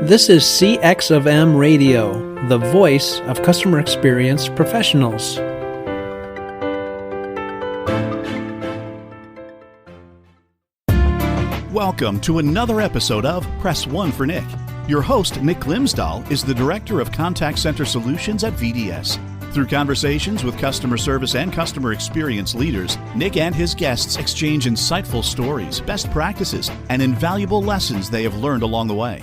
This is CX of M Radio, the voice of customer experience professionals. Welcome to another episode of Press 1 for Nick. Your host, Nick GLIMSDAHL, is the Director of Contact Center Solutions at VDS. Through conversations with customer service and customer experience leaders, Nick and his guests exchange insightful stories, best practices, and invaluable lessons they have learned along the way.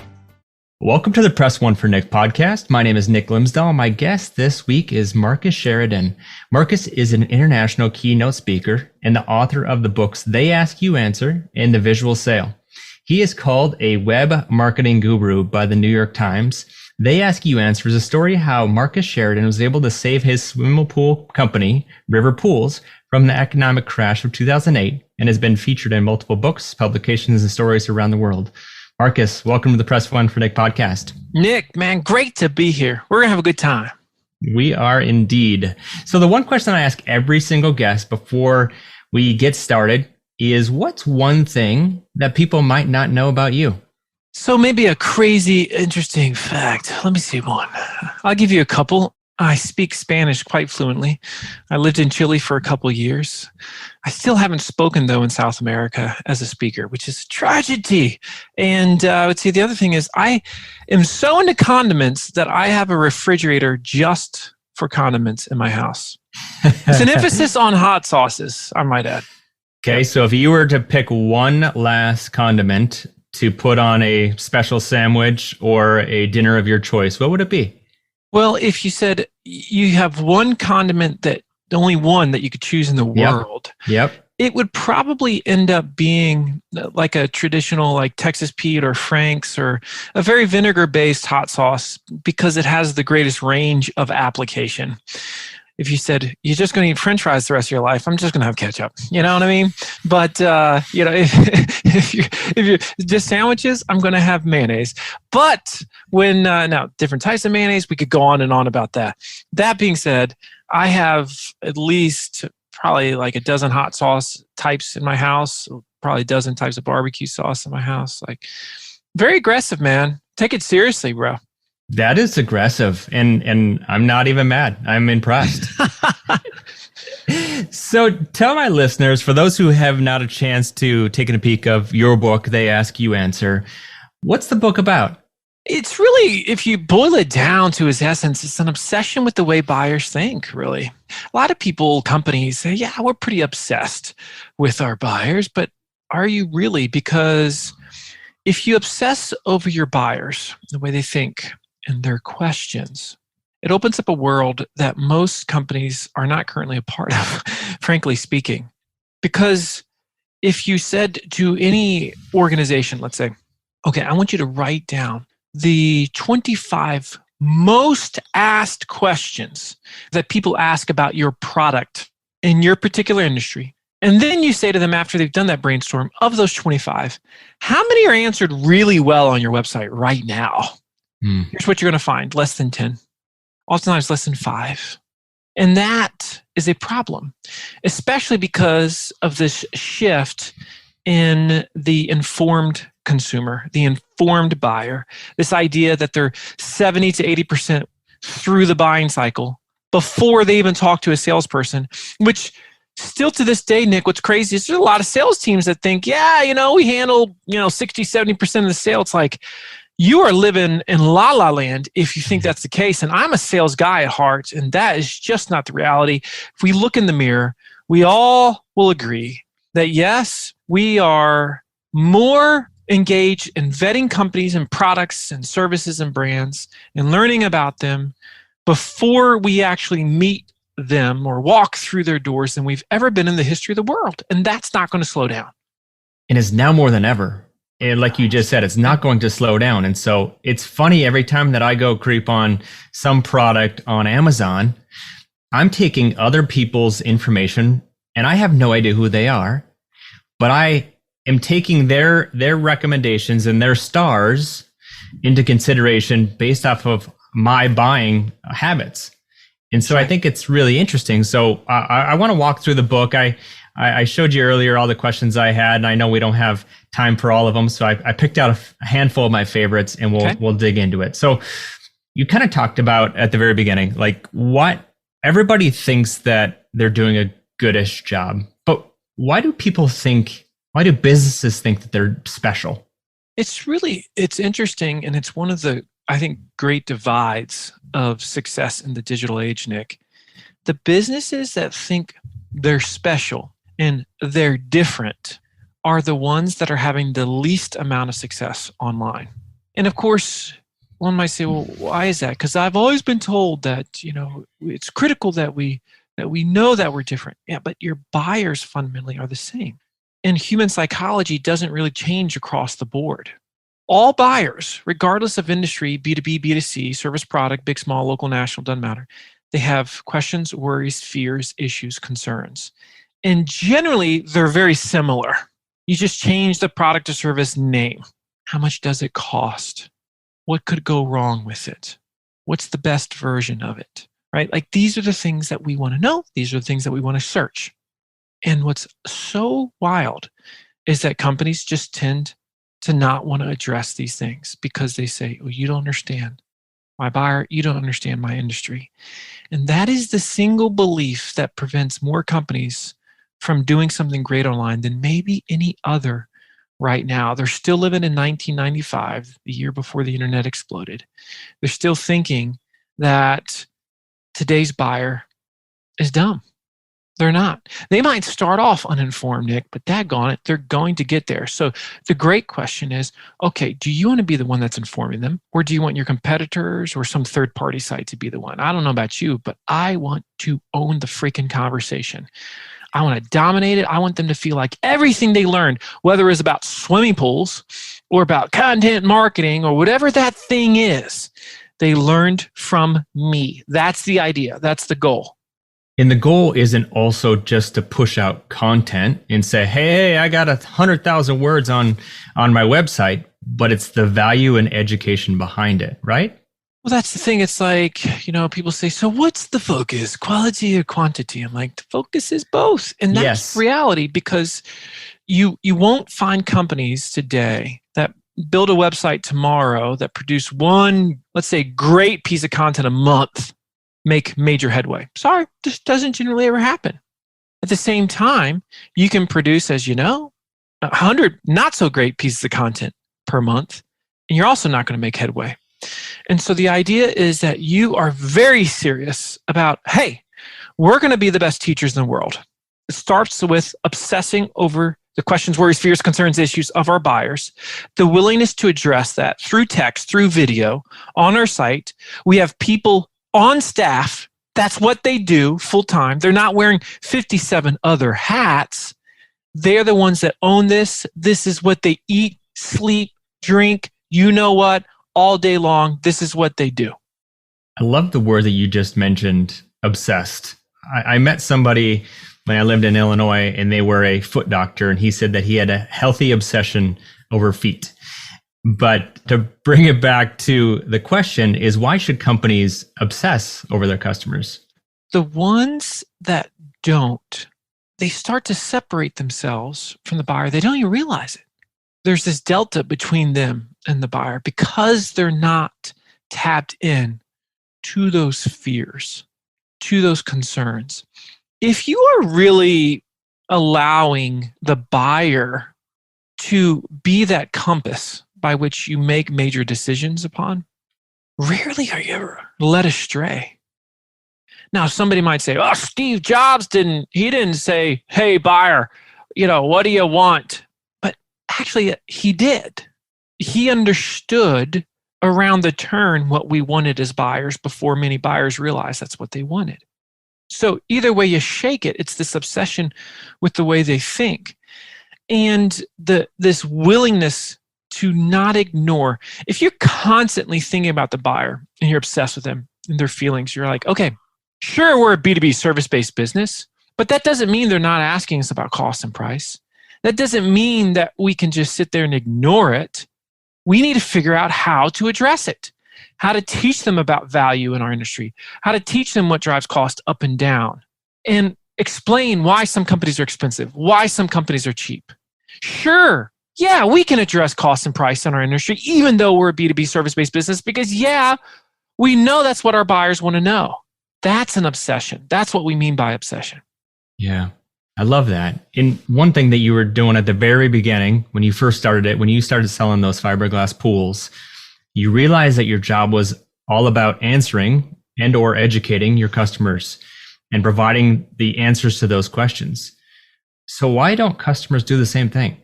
Welcome to the Press 1 for Nick podcast. My name is Nick GLIMSDAHL. My guest this week is Marcus Sheridan. Marcus is an international keynote speaker and the author of the books They Ask You Answer and The Visual Sale. He is called a web marketing guru by the New York Times. They Ask You Answer is a story how Marcus Sheridan was able to save his swimming pool company, River Pools, from the economic crash of 2008 and has been featured in multiple books, publications, and stories around the world. Marcus, welcome to the Press 1 for Nick podcast. Nick, man, great to be here. We're going to have a good time. We are indeed. So the one question I ask every single guest before we get started is, what's one thing that people might not know about you? So maybe a crazy, interesting fact. Let me see one. I'll give you a couple. I speak Spanish quite fluently. I lived in Chile for a couple years. I still haven't spoken, though, in South America as a speaker, which is a tragedy. And I would say the other thing is I am so into condiments that I have a refrigerator just for condiments in my house. It's an emphasis on hot sauces, I might add. Okay, so if you were to pick one last condiment to put on a special sandwich or a dinner of your choice, what would it be? Well, if you said you have one condiment that the only one that you could choose in the world, it would probably end up being like a traditional like Texas Pete or Frank's or a very vinegar-based hot sauce because it has the greatest range of application. If you said you're just going to eat French fries the rest of your life, I'm just going to have ketchup. You know what I mean? But if you're just sandwiches, I'm going to have mayonnaise. But when now different types of mayonnaise, we could go on and on about that. That being said, I have at least probably like a dozen hot sauce types in my house, probably a dozen types of barbecue sauce in my house. Like, very aggressive, man. Take it seriously, bro. That is aggressive, and I'm not even mad. I'm impressed. So tell my listeners, for those who have not a chance to take a peek of your book, They Ask You Answer, what's the book about? It's really, if you boil it down to its essence, it's an obsession with the way buyers think, really. A lot of people, companies say, yeah, we're pretty obsessed with our buyers, but are you really? Because if you obsess over your buyers, the way they think, and their questions, it opens up a world that most companies are not currently a part of, frankly speaking. Because if you said to any organization, let's say, okay, I want you to write down the 25 most asked questions that people ask about your product in your particular industry. And then you say to them after they've done that brainstorm, of those 25, how many are answered really well on your website right now? Here's what you're going to find. Less than 10. Oftentimes less than 5. And that is a problem, especially because of this shift in the informed consumer, the informed buyer, this idea that they're 70 to 80% through the buying cycle before they even talk to a salesperson, which still to this day, Nick, what's crazy is there's a lot of sales teams that think, yeah, we handle, 60, 70% of the sale. It's like, you are living in la la land if you think that's the case. And I'm a sales guy at heart, and that is just not the reality. If we look in the mirror, we all will agree that yes, we are more engaged in vetting companies and products and services and brands and learning about them before we actually meet them or walk through their doors than we've ever been in the history of the world. And that's not going to slow down. And it's now more than ever. And like you just said, it's not going to slow down. And so it's funny, every time that I go creep on some product on Amazon, I'm taking other people's information and I have no idea who they are, but I am taking their recommendations and their stars into consideration based off of my buying habits. And so I think it's really interesting. So I want to walk through the book. I showed you earlier all the questions I had, and I know we don't have time for all of them. So I picked out a handful of my favorites, and we'll dig into it. So you kind of talked about at the very beginning, like what everybody thinks that they're doing a goodish job, but why do businesses think that they're special? It's interesting. And it's one of the, I think, great divides of success in the digital age, Nick. The businesses that think they're special and they're different are the ones that are having the least amount of success online. And of course, one might say, well, why is that? Because I've always been told that, it's critical that we know that we're different. Yeah, but your buyers fundamentally are the same. And human psychology doesn't really change across the board. All buyers, regardless of industry, B2B, B2C, service product, big, small, local, national, doesn't matter. They have questions, worries, fears, issues, concerns. And generally, they're very similar. You just change the product or service name. How much does it cost? What could go wrong with it? What's the best version of it? Right? Like, these are the things that we want to know. These are the things that we want to search. And what's so wild is that companies just tend to not want to address these things because they say, oh, you don't understand my buyer, you don't understand my industry. And that is the single belief that prevents more companies from doing something great online than maybe any other right now. They're still living in 1995, the year before the internet exploded. They're still thinking that today's buyer is dumb. They're not. They might start off uninformed, Nick, but daggone it, they're going to get there. So the great question is, okay, do you want to be the one that's informing them? Or do you want your competitors or some third-party site to be the one? I don't know about you, but I want to own the freaking conversation. I want to dominate it. I want them to feel like everything they learned, whether it's about swimming pools or about content marketing or whatever that thing is, they learned from me. That's the idea. That's the goal. And the goal isn't also just to push out content and say, hey, I got 100,000 words on my website, but it's the value and education behind it, right? Well, that's the thing. It's like, people say, so what's the focus, quality or quantity? I'm like, the focus is both. And that's reality, because you won't find companies today that build a website tomorrow that produce one, let's say, great piece of content a month, make major headway. Sorry, this doesn't generally ever happen. At the same time, you can produce, as you know, 100 not so great pieces of content per month, and you're also not going to make headway. And so the idea is that you are very serious about, hey, we're going to be the best teachers in the world. It starts with obsessing over the questions, worries, fears, concerns, issues of our buyers, the willingness to address that through text, through video, on our site. We have people on staff. That's what they do full time. They're not wearing 57 other hats. They're the ones that own this. This is what they eat, sleep, drink, you know what, all day long. This is what they do. I love the word that you just mentioned, obsessed. I met somebody when I lived in Illinois, and they were a foot doctor, and he said that he had a healthy obsession over feet. But to bring it back to the question is, why should companies obsess over their customers? The ones that don't, they start to separate themselves from the buyer. They don't even realize it. There's this delta between them and the buyer because they're not tapped in to those fears, to those concerns. If you are really allowing the buyer to be that compass by which you make major decisions upon, rarely are you ever led astray. Now, somebody might say, oh, Steve Jobs didn't say, hey, buyer, what do you want? But actually, he did. He understood around the turn what we wanted as buyers before many buyers realized that's what they wanted. So either way you shake it, it's this obsession with the way they think. And this willingness to not ignore. If you're constantly thinking about the buyer and you're obsessed with them and their feelings, you're like, okay, sure, we're a B2B service-based business, but that doesn't mean they're not asking us about cost and price. That doesn't mean that we can just sit there and ignore it. We need to figure out how to address it, how to teach them about value in our industry, how to teach them what drives cost up and down. And explain why some companies are expensive, why some companies are cheap. Sure, yeah, we can address cost and price in our industry, even though we're a B2B service-based business, because we know that's what our buyers want to know. That's an obsession. That's what we mean by obsession. Yeah, I love that. And one thing that you were doing at the very beginning, when you first started it, when you started selling those fiberglass pools, you realized that your job was all about answering and or educating your customers and providing the answers to those questions. So why don't customers do the same thing?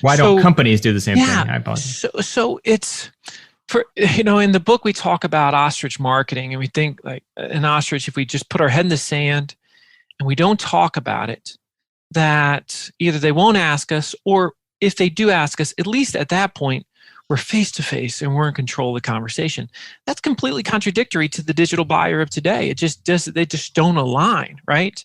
Why don't companies do the same thing? I apologize. So it's in the book we talk about ostrich marketing, and we think like an ostrich, if we just put our head in the sand and we don't talk about it, that either they won't ask us, or if they do ask us, at least at that point, we're face to face and we're in control of the conversation. That's completely contradictory to the digital buyer of today. They just don't align, right?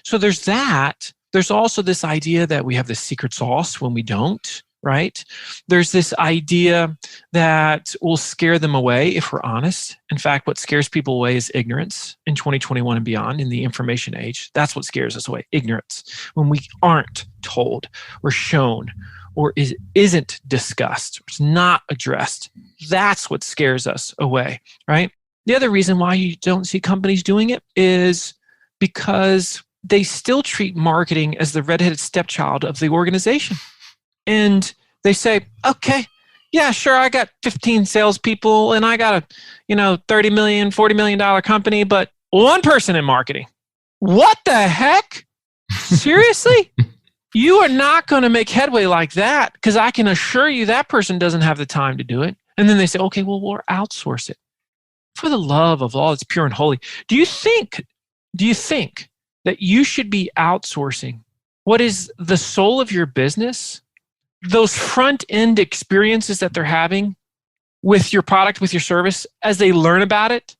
So there's that. There's also this idea that we have the secret sauce when we don't, right? There's this idea that we'll scare them away if we're honest. In fact, what scares people away is ignorance in 2021 and beyond in the information age. That's what scares us away, ignorance. When we aren't told or shown or isn't discussed, it's not addressed. That's what scares us away, right? The other reason why you don't see companies doing it is because they still treat marketing as the redheaded stepchild of the organization. And they say, okay, yeah, sure, I got 15 salespeople and I got a, $30 million, $40 million company, but one person in marketing. What the heck? Seriously? You are not going to make headway like that, because I can assure you that person doesn't have the time to do it. And then they say, okay, well, we'll outsource it. For the love of all that's pure and holy, do you think that you should be outsourcing what is the soul of your business, those front-end experiences that they're having with your product, with your service, as they learn about it?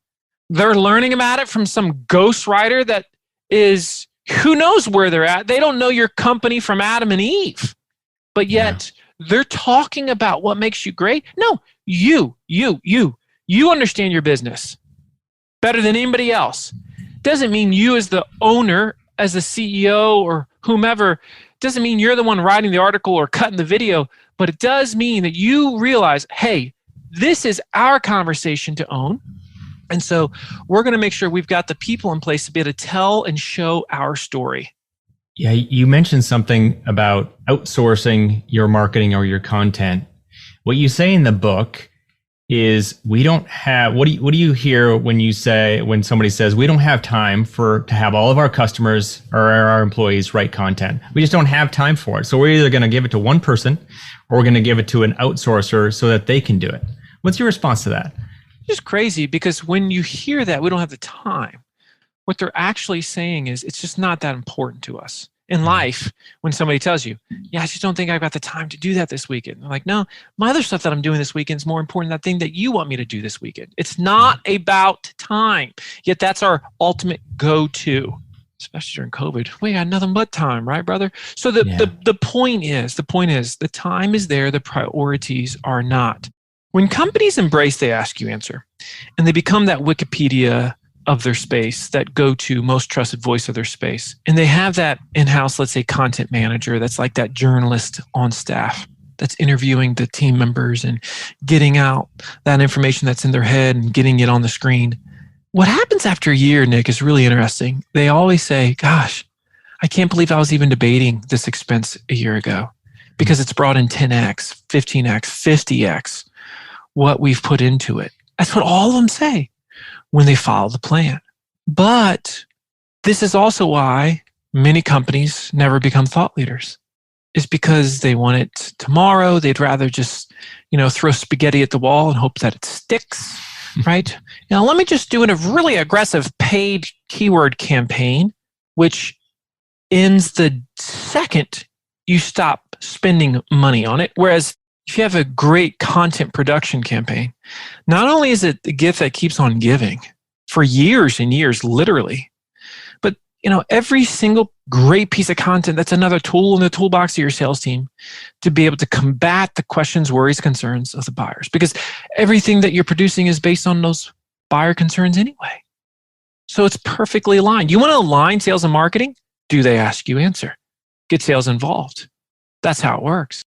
They're learning about it from some ghostwriter that is, who knows where they're at. They don't know your company from Adam and Eve, but yet they're talking about what makes you great. No, you understand your business better than anybody else. Doesn't mean you as the owner, as the CEO or whomever, doesn't mean you're the one writing the article or cutting the video, but it does mean that you realize, hey, this is our conversation to own. And so we're going to make sure we've got the people in place to be able to tell and show our story. Yeah, you mentioned something about outsourcing your marketing or your content. What you say in the book is we don't have, what do you hear when somebody says we don't have time to have all of our customers or our employees write content? We just don't have time for it. So we're either going to give it to one person or we're going to give it to an outsourcer so that they can do it. What's your response to that? It's just crazy, because when you hear that we don't have the time, what they're actually saying is it's just not that important to us. In life, when somebody tells you, yeah, I just don't think I've got the time to do that this weekend. I'm like, no, my other stuff that I'm doing this weekend is more important than that thing that you want me to do this weekend. It's not about time. Yet that's our ultimate go-to, especially during COVID. We got nothing but time, right, brother? So the point is, the time is there, the priorities are not. When companies embrace the ask you answer, and they become that Wikipedia of their space, that go-to most trusted voice of their space, and they have that in-house, let's say, content manager that's like that journalist on staff that's interviewing the team members and getting out that information that's in their head and getting it on the screen. What happens after a year, Nick, is really interesting. They always say, gosh, I can't believe I was even debating this expense a year ago, because it's brought in 10x, 15x, 50x what we've put into it. That's what all of them say when they follow the plan. But this is also why many companies never become thought leaders, is because they want it tomorrow. They'd rather just, throw spaghetti at the wall and hope that it sticks, right? Now, let me just do a really aggressive paid keyword campaign, which ends the second you stop spending money on it. Whereas if you have a great content production campaign, not only is it the gift that keeps on giving for years and years, literally, but every single great piece of content, that's another tool in the toolbox of your sales team to be able to combat the questions, worries, concerns of the buyers, because everything that you're producing is based on those buyer concerns anyway. So it's perfectly aligned. You want to align sales and marketing? Do they ask you? Answer. Get sales involved. That's how it works.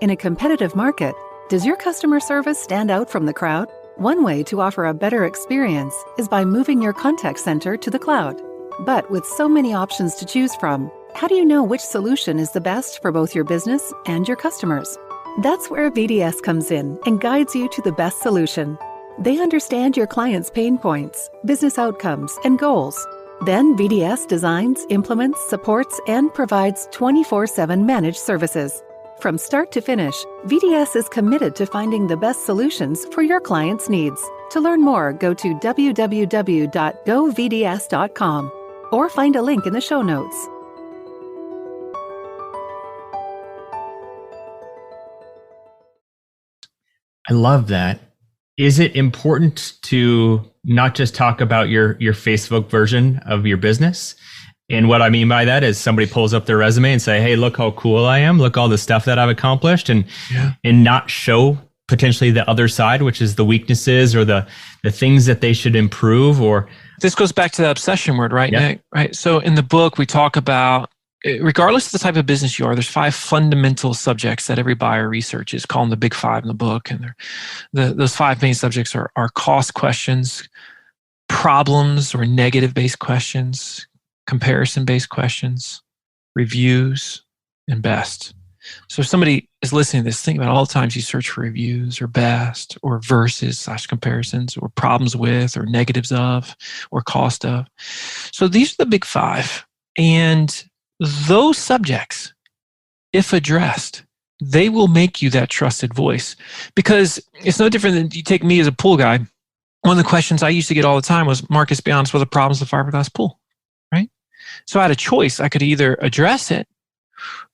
In a competitive market, does your customer service stand out from the crowd? One way to offer a better experience is by moving your contact center to the cloud. But with so many options to choose from, how do you know which solution is the best for both your business and your customers? That's where VDS comes in and guides you to the best solution. They understand your clients' pain points, business outcomes, and goals. Then VDS designs, implements, supports, and provides 24/7 managed services. From start to finish, VDS is committed to finding the best solutions for your clients' needs. To learn more, go to www.govds.com or find a link in the show notes. I love that. Is it important to not just talk about your Facebook version of your business? And what I mean by that is somebody pulls up their resume and say, hey, look how cool I am. Look all the stuff that I've accomplished, and not show potentially the other side, which is the weaknesses or the things that they should improve. Or this goes back to the obsession word, right, Nick? Right. So in the book, we talk about, regardless of the type of business you are, there's 5 fundamental subjects that every buyer researches, call them the big 5 in the book. And those 5 main subjects are cost questions, problems or negative-based questions, comparison-based questions, reviews, and best. So if somebody is listening to this, think about all the times you search for reviews or best or versus/comparisons or problems with or negatives of or cost of. So these are the big 5. And those subjects, if addressed, they will make you that trusted voice. Because it's no different than you take me as a pool guy. One of the questions I used to get all the time was, Marcus, be honest, what are the problems with the fiberglass pool? Right? So I had a choice. I could either address it,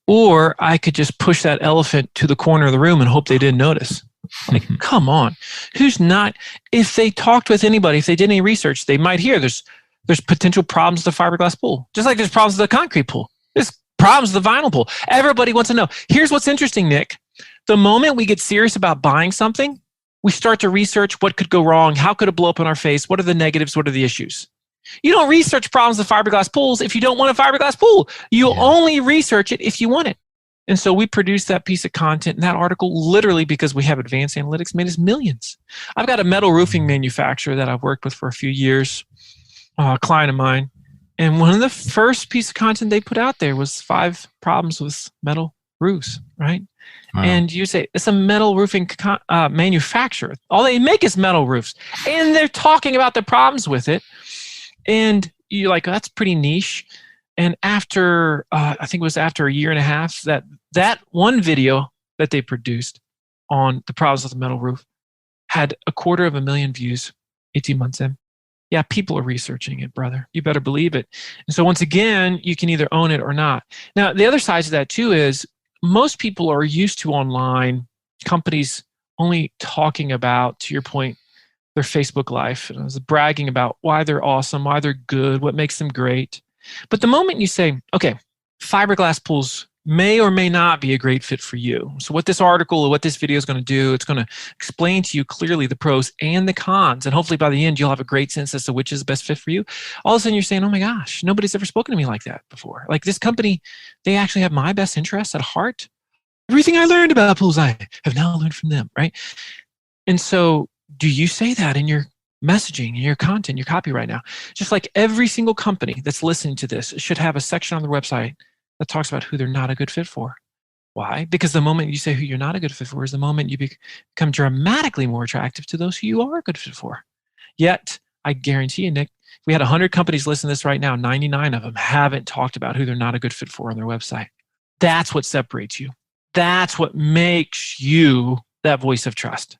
or I could just push that elephant to the corner of the room and hope they didn't notice. Like, come on. Who's not? If they talked with anybody, if they did any research, they might hear there's potential problems with the fiberglass pool. Just like there's problems with the concrete pool. There's problems with the vinyl pool. Everybody wants to know. Here's what's interesting, Nick. The moment we get serious about buying something, we start to research what could go wrong. How could it blow up in our face? What are the negatives? What are the issues? You don't research problems with fiberglass pools if you don't want a fiberglass pool. You only research it if you want it. And so we produced that piece of content and that article literally because we have advanced analytics made us millions. I've got a metal roofing manufacturer that I've worked with for a few years, a client of mine. And one of the first piece of content they put out there was 5 problems with metal roofs, right? Wow. And you say, it's a metal roofing manufacturer. All they make is metal roofs. And they're talking about the problems with it. And you're like, oh, that's pretty niche. And after, I think it was after a year and a half, that one video that they produced on the problems with the metal roof had 250,000 views 18 months in. Yeah, people are researching it, brother. You better believe it. And so once again, you can either own it or not. Now, the other side of that too is most people are used to online companies only talking about, to your point, their Facebook life, and I was bragging about why they're awesome, why they're good, what makes them great. But the moment you say, okay, fiberglass pools may or may not be a great fit for you. So what this article or what this video is going to do, it's going to explain to you clearly the pros and the cons. And hopefully by the end, you'll have a great sense as to which is the best fit for you. All of a sudden you're saying, oh my gosh, nobody's ever spoken to me like that before. Like this company, they actually have my best interests at heart. Everything I learned about pools, I have now learned from them, right? And so do you say that in your messaging, in your content, your copy right now? Just like every single company that's listening to this should have a section on their website that talks about who they're not a good fit for. Why? Because the moment you say who you're not a good fit for is the moment you become dramatically more attractive to those who you are a good fit for. Yet, I guarantee you, Nick, if we had 100 companies listen to this right now, 99 of them haven't talked about who they're not a good fit for on their website. That's what separates you. That's what makes you that voice of trust.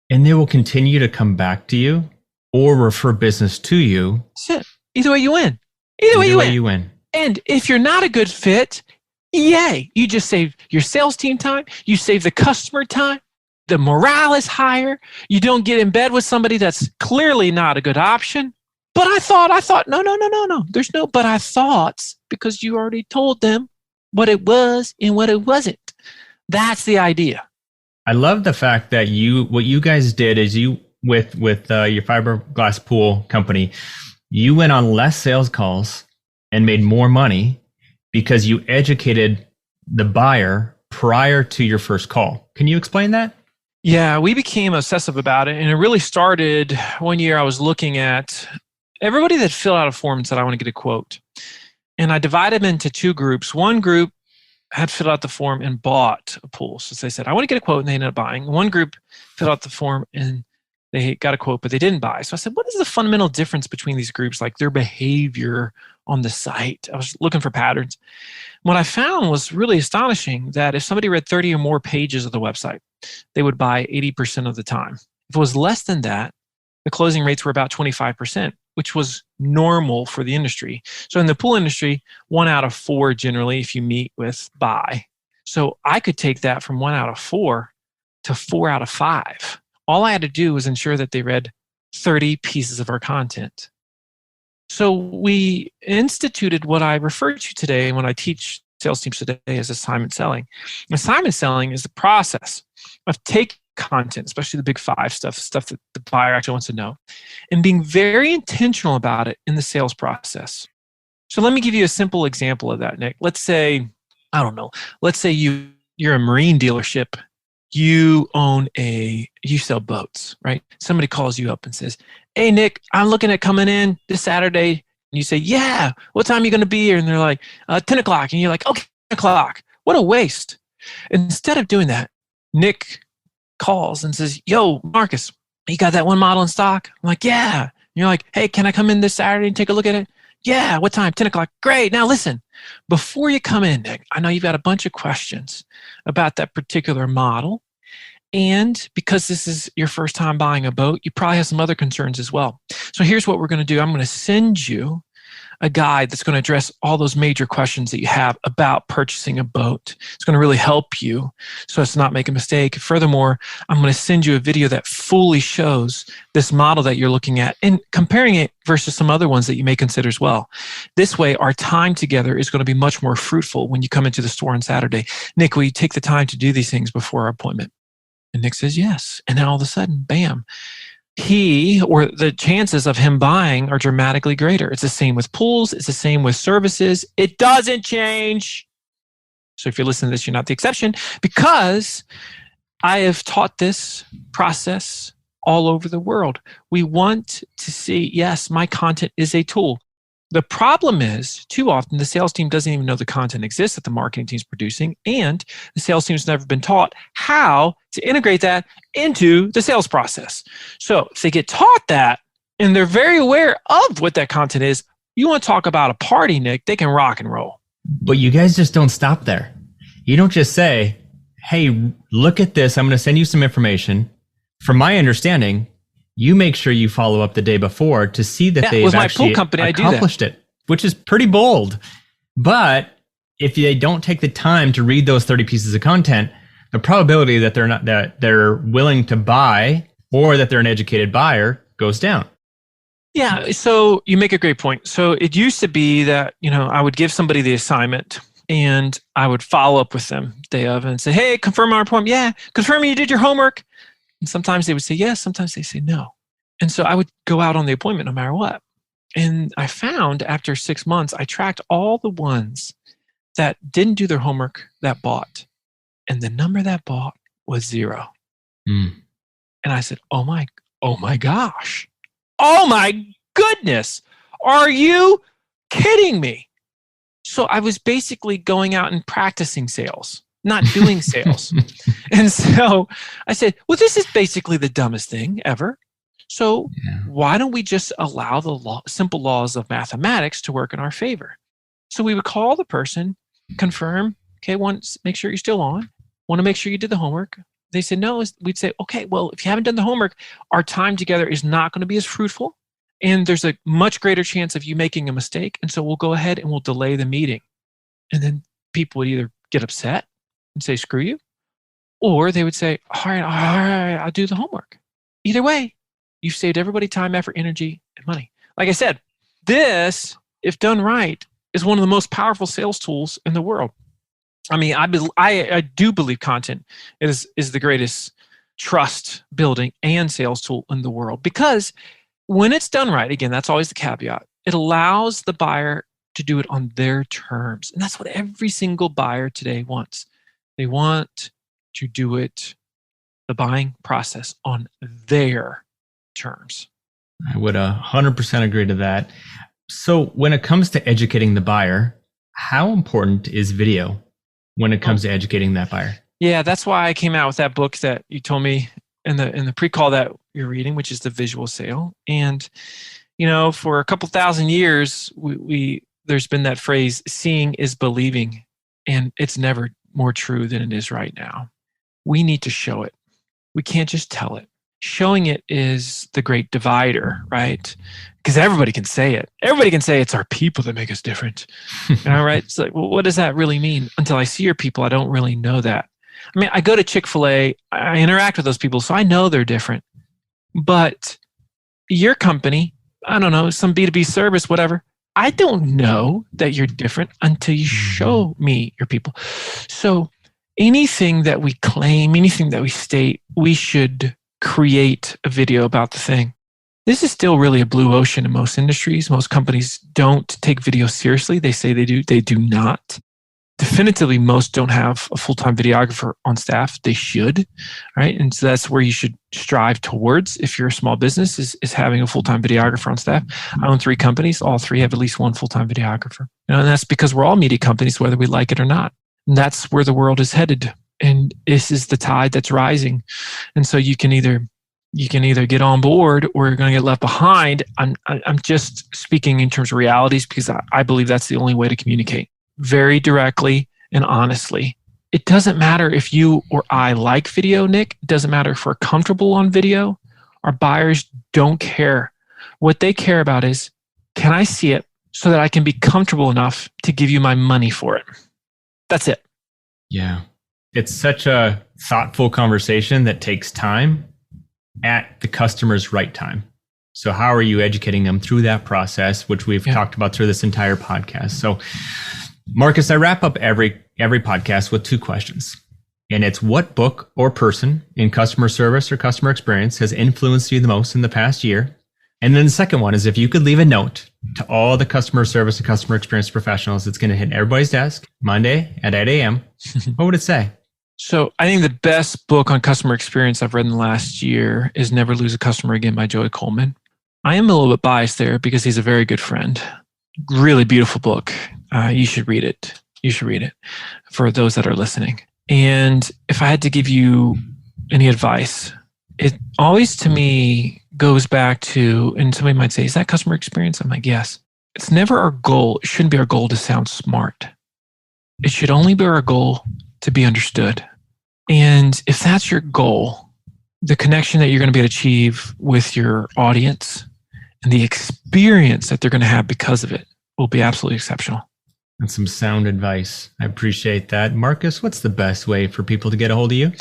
And they will continue to come back to you or refer business to you. That's it. Either way, you win. Either way, you win. And if you're not a good fit, yay, you just save your sales team time. You save the customer time. The morale is higher. You don't get in bed with somebody that's clearly not a good option. But I thought, no. There's no but I thoughts because you already told them what it was and what it wasn't. That's the idea. I love the fact that what you guys did is you with your fiberglass pool company, you went on less sales calls and made more money because you educated the buyer prior to your first call. Can you explain that? Yeah, we became obsessive about it. And it really started one year. I was looking at everybody that filled out a form and said, I want to get a quote. And I divided them into two groups. One group had filled out the form and bought a pool. So they said, I want to get a quote, and they ended up buying. One group filled out the form and they got a quote, but they didn't buy. So I said, what is the fundamental difference between these groups, like their behavior on the site? I was looking for patterns. What I found was really astonishing, that if somebody read 30 or more pages of the website, they would buy 80% of the time. If it was less than that, the closing rates were about 25%, which was normal for the industry. So in the pool industry, 1 out of 4 generally, if you meet with, buy. So I could take that from 1 out of 4 to 4 out of 5. All I had to do was ensure that they read 30 pieces of our content. So we instituted what I refer to today when I teach sales teams today as assignment selling. Assignment selling is the process of taking content, especially the big 5 stuff that the buyer actually wants to know, and being very intentional about it in the sales process. So let me give you a simple example of that, Nick. Let's say, I don't know, let's say you're a marine dealership. You sell boats, right? Somebody calls you up and says, hey, Nick, I'm looking at coming in this Saturday. And you say, yeah, what time are you going to be here? And they're like, 10 o'clock. And you're like, okay, 10 o'clock. What a waste. Instead of doing that, Nick calls and says, yo, Marcus, you got that one model in stock? I'm like, yeah. And you're like, hey, can I come in this Saturday and take a look at it? Yeah, what time? 10 o'clock. Great. Now listen, before you come in, Nick, I know you've got a bunch of questions about that particular model. And because this is your first time buying a boat, you probably have some other concerns as well. So here's what we're going to do. I'm going to send you a guide that's going to address all those major questions that you have about purchasing a boat. It's going to really help you so as to not make a mistake. Furthermore, I'm going to send you a video that fully shows this model that you're looking at and comparing it versus some other ones that you may consider as well. This way, our time together is going to be much more fruitful when you come into the store on Saturday. Nick, will you take the time to do these things before our appointment? And Nick says, yes. And then all of a sudden, bam, he or the chances of him buying are dramatically greater. It's the same with pools. It's the same with services. It doesn't change. So if you're listening to this, you're not the exception, because I have taught this process all over the world. We want to see, yes, my content is a tool. The problem is, too often, the sales team doesn't even know the content exists that the marketing team is producing, and the sales team has never been taught how to integrate that into the sales process. So if they get taught that, and they're very aware of what that content is, you want to talk about a party, Nick, they can rock and roll. But you guys just don't stop there. You don't just say, hey, look at this. I'm going to send you some information. From my understanding, you make sure you follow up the day before to see that they've actually accomplished it, which is pretty bold. But if they don't take the time to read those 30 pieces of content, the probability that they're willing to buy or that they're an educated buyer goes down. Yeah, so you make a great point. So it used to be that, I would give somebody the assignment and I would follow up with them day of and say, hey, confirm our appointment. Yeah, confirm you did your homework. And sometimes they would say yes, sometimes they say no. And so I would go out on the appointment no matter what. And I found after 6 months, I tracked all the ones that didn't do their homework that bought. And the number that bought was 0. And I said, oh my gosh. Oh my goodness. Are you kidding me? So I was basically going out and practicing sales, not doing sales. And so I said, well, this is basically the dumbest thing ever. So why don't we just allow the simple laws of mathematics to work in our favor? So we would call the person, confirm, okay, make sure you're still on. Want to make sure you did the homework. They said no. We'd say, okay, well, if you haven't done the homework, our time together is not going to be as fruitful. And there's a much greater chance of you making a mistake. And so we'll go ahead and we'll delay the meeting. And then people would either get upset and say, screw you. Or they would say, all right, I'll do the homework. Either way, you've saved everybody time, effort, energy, and money. Like I said, this, if done right, is one of the most powerful sales tools in the world. I mean, I do believe content is the greatest trust building and sales tool in the world. Because when it's done right, again, that's always the caveat, it allows the buyer to do it on their terms. And that's what every single buyer today wants. They want to do it, the buying process, on their terms. I would 100% agree to that. So when it comes to educating the buyer, how important is video when it comes to educating that buyer? Yeah, that's why I came out with that book that you told me in the pre-call that you're reading, which is The Visual Sale. And, for a couple thousand years, there's been that phrase, seeing is believing. And it's never more true than it is right now. We need to show it. We can't just tell it. Showing it is the great divider, right? Because everybody can say it. Everybody can say it's our people that make us different. All right. It's like, well, what does that really mean? Until I see your people, I don't really know that. I mean, I go to Chick-fil-A, I interact with those people, so I know they're different. But your company, I don't know, some B2B service, whatever, I don't know that you're different until you show me your people. So anything that we claim, anything that we state, we should create a video about the thing. This is still really a blue ocean in most industries. Most companies don't take video seriously. They say they do. They do not. Definitively, most don't have a full-time videographer on staff. They should, right? And so that's where you should strive towards if you're a small business, is having a full-time videographer on staff. I own 3 companies. All 3 have at least one full-time videographer. And that's because we're all media companies, whether we like it or not. And that's where the world is headed. And this is the tide that's rising. And so you can either get on board or you're going to get left behind. I'm just speaking in terms of realities because I believe that's the only way to communicate very directly and honestly. It doesn't matter if you or I like video, Nick. It doesn't matter if we're comfortable on video. Our buyers don't care. What they care about is, can I see it so that I can be comfortable enough to give you my money for it? That's it. Yeah. It's such a thoughtful conversation that takes time at the customer's right time. So how are you educating them through that process, which we've talked about through this entire podcast? So Marcus, I wrap up every podcast with 2 questions. And it's, what book or person in customer service or customer experience has influenced you the most in the past year? And then the second one is, if you could leave a note to all the customer service and customer experience professionals, it's going to hit everybody's desk Monday at 8 a.m. What would it say? So I think the best book on customer experience I've read in the last year is Never Lose a Customer Again by Joey Coleman. I am a little bit biased there because he's a very good friend. Really beautiful book. You should read it. You should read it for those that are listening. And if I had to give you any advice, it always to me goes back to, and somebody might say, is that customer experience? I'm like, yes. It's never our goal. It shouldn't be our goal to sound smart. It should only be our goal to be understood. And if that's your goal, the connection that you're going to be able to achieve with your audience and the experience that they're going to have because of it will be absolutely exceptional. That's some sound advice. I appreciate that. Marcus, what's the best way for people to get a hold of you?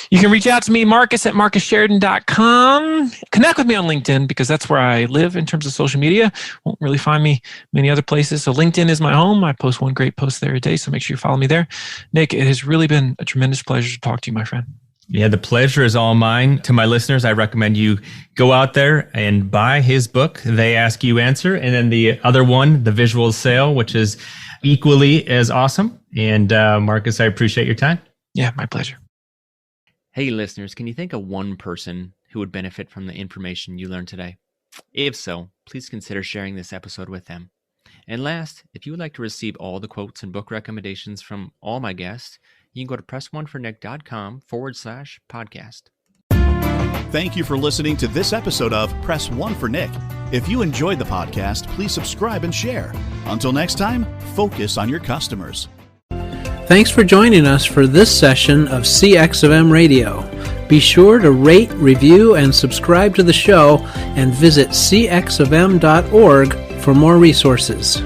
You can reach out to me, Marcus at marcussheridan.com. Connect with me on LinkedIn because that's where I live in terms of social media. Won't really find me many other places. So LinkedIn is my home. I post one great post there a day. So make sure you follow me there. Nick, it has really been a tremendous pleasure to talk to you, my friend. Yeah, the pleasure is all mine. To my listeners, I recommend you go out there and buy his book, They Ask You Answer. And then the other one, The Visual Sale, which is equally as awesome. And Marcus, I appreciate your time. Yeah, my pleasure. Hey, listeners, can you think of one person who would benefit from the information you learned today? If so, please consider sharing this episode with them. And last, if you would like to receive all the quotes and book recommendations from all my guests, you can go to pressonefornick.com/podcast. Thank you for listening to this episode of Press One for Nick. If you enjoyed the podcast, please subscribe and share. Until next time, focus on your customers. Thanks for joining us for this session of CX of M Radio. Be sure to rate, review, and subscribe to the show, and visit cxofm.org for more resources.